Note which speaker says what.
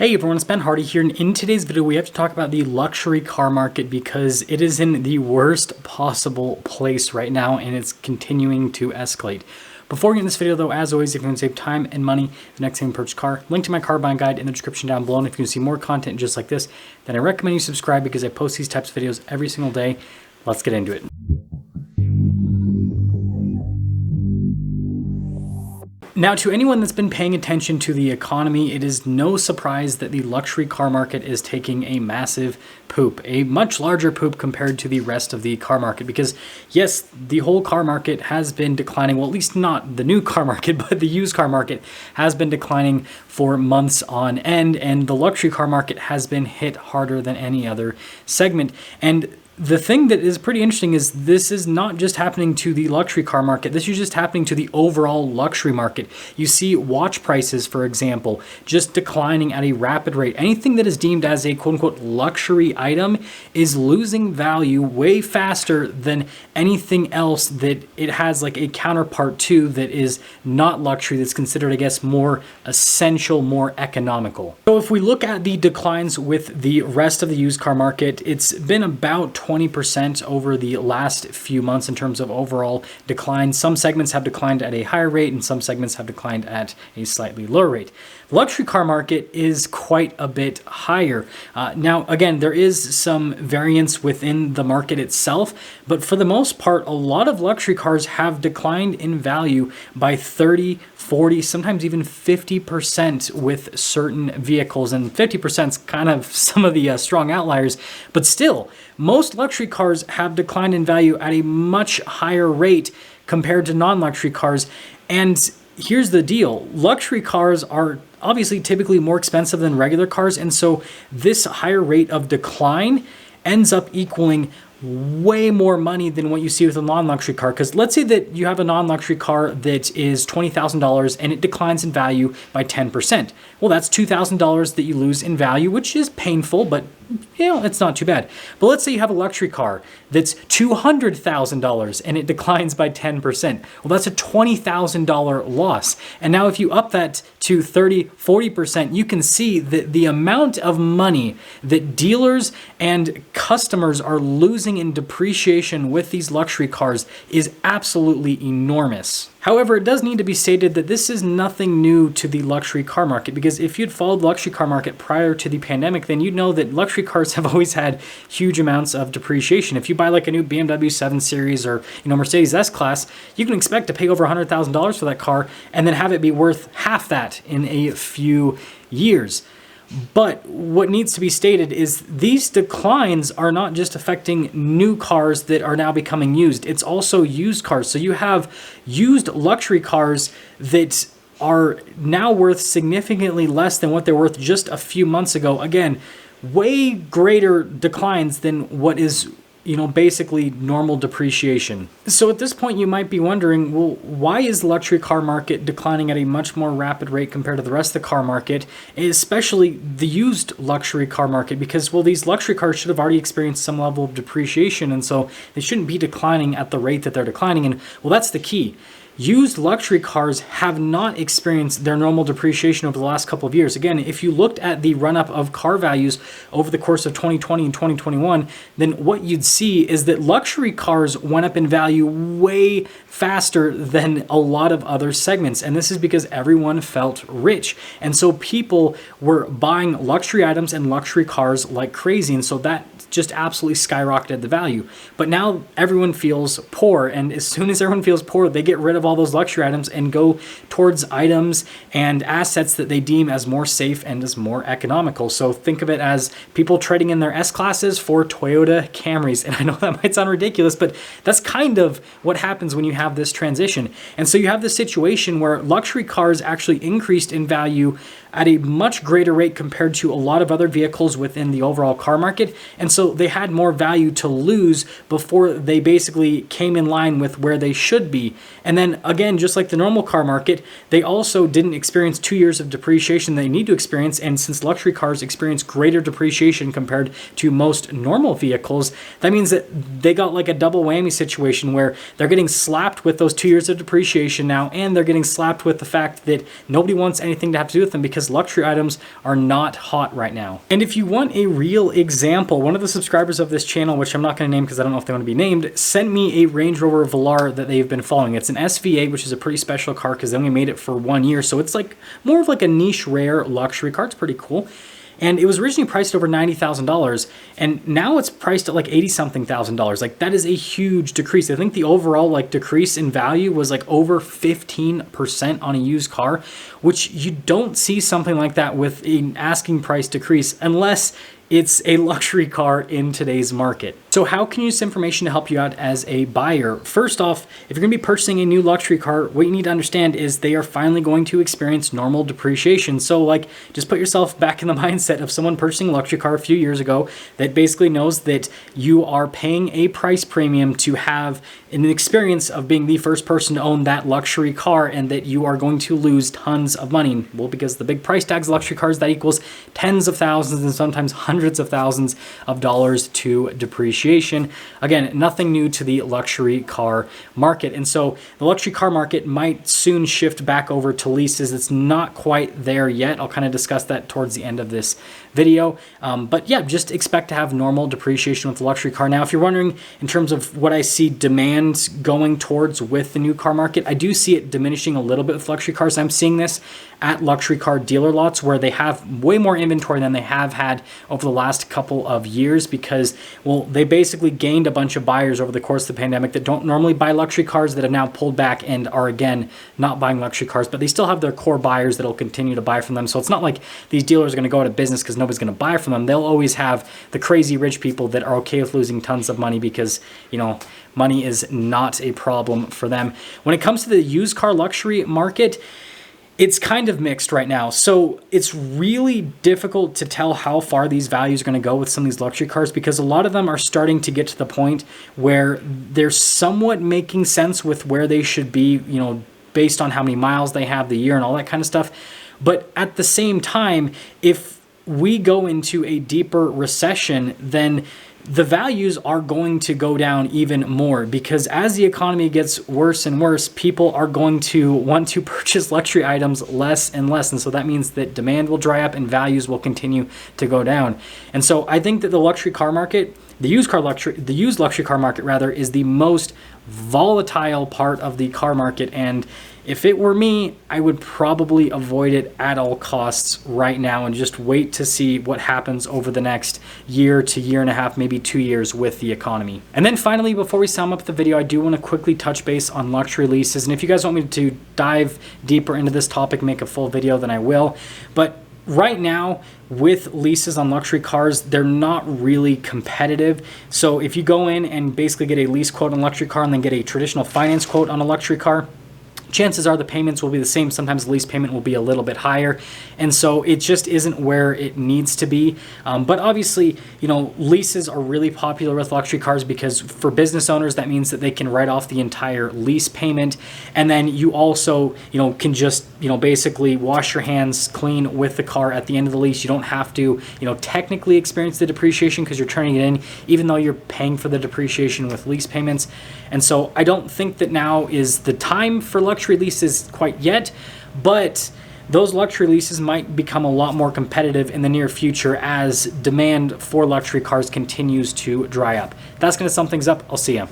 Speaker 1: Hey everyone, it's Ben Hardy here, and in today's video we have to talk about the luxury car market because it is in the worst possible place right now and it's continuing to escalate. Before we get in this video though, as always, if you want to save time and money the next time you purchase a car, link to my car buying guide in the description down below. And if you want to see more content just like this, then I recommend you subscribe because I post these types of videos every single day. Let's get into it. Now, to anyone that's been paying attention to the economy, it is no surprise that the luxury car market is taking a massive poop, a much larger poop compared to the rest of the car market. Because yes, the whole car market has been declining. Well, at least not the new car market, but the used car market has been declining for months on end. And the luxury car market has been hit harder than any other segment. And the thing that is pretty interesting is this is not just happening to the luxury car market. This is just happening to the overall luxury market. You see watch prices, for example, just declining at a rapid rate. Anything that is deemed as a quote-unquote luxury item is losing value way faster than anything else that it has like a counterpart to that is not luxury, that's considered, I guess, more essential, more economical. So if we look at the declines with the rest of the used car market, it's been about 20% over the last few months in terms of overall decline. Some segments have declined at a higher rate and some segments have declined at a slightly lower rate. The luxury car market is quite a bit higher. Now, again, there is some variance within the market itself, but for the most part, a lot of luxury cars have declined in value by 30, 40, sometimes even 50% with certain vehicles, and 50% is kind of some of the strong outliers, but still, most luxury cars have declined in value at a much higher rate compared to non-luxury cars. And here's the deal. Luxury cars are obviously typically more expensive than regular cars, and so this higher rate of decline ends up equaling way more money than what you see with a non-luxury car. Because let's say that you have a non-luxury car that is $20,000 and it declines in value by 10%. Well, that's $2,000 that you lose in value, which is painful, but you know, it's not too bad. But let's say you have a luxury car that's $200,000 and it declines by 10%. Well, that's a $20,000 loss. And now if you up that to 30, 40%, you can see that the amount of money that dealers and customers are losing in depreciation with these luxury cars is absolutely enormous. However, it does need to be stated that this is nothing new to the luxury car market, because if you'd followed the luxury car market prior to the pandemic, then you'd know that luxury cars have always had huge amounts of depreciation. If you buy like a new BMW 7 Series or Mercedes S-Class, you can expect to pay over $100,000 for that car and then have it be worth half that in a few years. But what needs to be stated is these declines are not just affecting new cars that are now becoming used. It's also used cars. So you have used luxury cars that are now worth significantly less than what they're worth just a few months ago. Again, way greater declines than what is basically normal depreciation. So at this point, you might be wondering, well, why is the luxury car market declining at a much more rapid rate compared to the rest of the car market, especially the used luxury car market? Because, well, these luxury cars should have already experienced some level of depreciation, and so they shouldn't be declining at the rate that they're declining. And, well, that's the key. Used luxury cars have not experienced their normal depreciation over the last couple of years. Again, if you looked at the run-up of car values over the course of 2020 and 2021, then what you'd see is that luxury cars went up in value way faster than a lot of other segments. And this is because everyone felt rich. And so people were buying luxury items and luxury cars like crazy. And so that just absolutely skyrocketed the value. But now everyone feels poor, and as soon as everyone feels poor, they get rid of all those luxury items and go towards items and assets that they deem as more safe and as more economical. So think of it as people trading in their S-Classes for Toyota Camrys. And I know that might sound ridiculous, but that's kind of what happens when you have this transition. And so you have this situation where luxury cars actually increased in value at a much greater rate compared to a lot of other vehicles within the overall car market. And so they had more value to lose before they basically came in line with where they should be. And then again, just like the normal car market, they also didn't experience 2 years of depreciation they need to experience. And since luxury cars experience greater depreciation compared to most normal vehicles, that means that they got like a double whammy situation where they're getting slapped with those 2 years of depreciation now, and they're getting slapped with the fact that nobody wants anything to have to do with them because because luxury items are not hot right now. And if you want a real example, one of the subscribers of this channel, which I'm not going to name because I don't know if they want to be named, sent me a Range Rover Velar that they've been following. It's an SVA, which is a pretty special car because they only made it for 1 year. So it's like more of like a niche, rare luxury car. It's pretty cool. And it was originally priced over $90,000, and now it's priced at like $80-something thousand. Like, that is a huge decrease. I think the overall like decrease in value was like over 15% on a used car, which you don't see something like that with an asking price decrease unless it's a luxury car in today's market. So how can you use this information to help you out as a buyer? First off, if you're gonna be purchasing a new luxury car, what you need to understand is they are finally going to experience normal depreciation. So like, just put yourself back in the mindset of someone purchasing a luxury car a few years ago that basically knows that you are paying a price premium to have an experience of being the first person to own that luxury car, and that you are going to lose tons of money. Well, because the big price tags of luxury cars, that equals tens of thousands and sometimes hundreds of thousands of dollars to depreciation. Again, nothing new to the luxury car market. And so the luxury car market might soon shift back over to leases. It's not quite there yet. I'll kind of discuss that towards the end of this video. But yeah, just expect to have normal depreciation with the luxury car. Now, if you're wondering in terms of what I see demand going towards with the new car market, I do see it diminishing a little bit with luxury cars. I'm seeing this at luxury car dealer lots where they have way more inventory than they have had over the last couple of years because, well, they basically gained a bunch of buyers over the course of the pandemic that don't normally buy luxury cars, that have now pulled back and are again not buying luxury cars, but they still have their core buyers that'll continue to buy from them. So it's not like these dealers are going to go out of business because nobody's going to buy from them. They'll always have the crazy rich people that are okay with losing tons of money because, you know, money is not a problem for them. When it comes to the used car luxury market, it's kind of mixed right now. So it's really difficult to tell how far these values are going to go with some of these luxury cars because a lot of them are starting to get to the point where they're somewhat making sense with where they should be, you know, based on how many miles they have, the year, and all that kind of stuff. But at the same time, if we go into a deeper recession, then the values are going to go down even more because as the economy gets worse and worse, people are going to want to purchase luxury items less and less. And so that means that demand will dry up and values will continue to go down. And so I think that the luxury car market, the used luxury car market rather, is the most volatile part of the car market. And if it were me, I would probably avoid it at all costs right now and just wait to see what happens over the next year to year and a half, maybe 2 years with the economy. And then finally, before we sum up the video, I do want to quickly touch base on luxury leases. And if you guys want me to dive deeper into this topic, make a full video, then I will. But right now, with leases on luxury cars, they're not really competitive. So if you go in and basically get a lease quote on a luxury car and then get a traditional finance quote on a luxury car, chances are the payments will be the same. Sometimes the lease payment will be a little bit higher. And so it just isn't where it needs to be. But obviously, you know, leases are really popular with luxury cars because for business owners, that means that they can write off the entire lease payment. And then you also, you know, can just, you know, basically wash your hands clean with the car at the end of the lease. You don't have to, you know, technically experience the depreciation because you're turning it in, even though you're paying for the depreciation with lease payments. And so I don't think that now is the time for luxury leases quite yet, but those luxury leases might become a lot more competitive in the near future as demand for luxury cars continues to dry up. That's going to sum things up. I'll see you.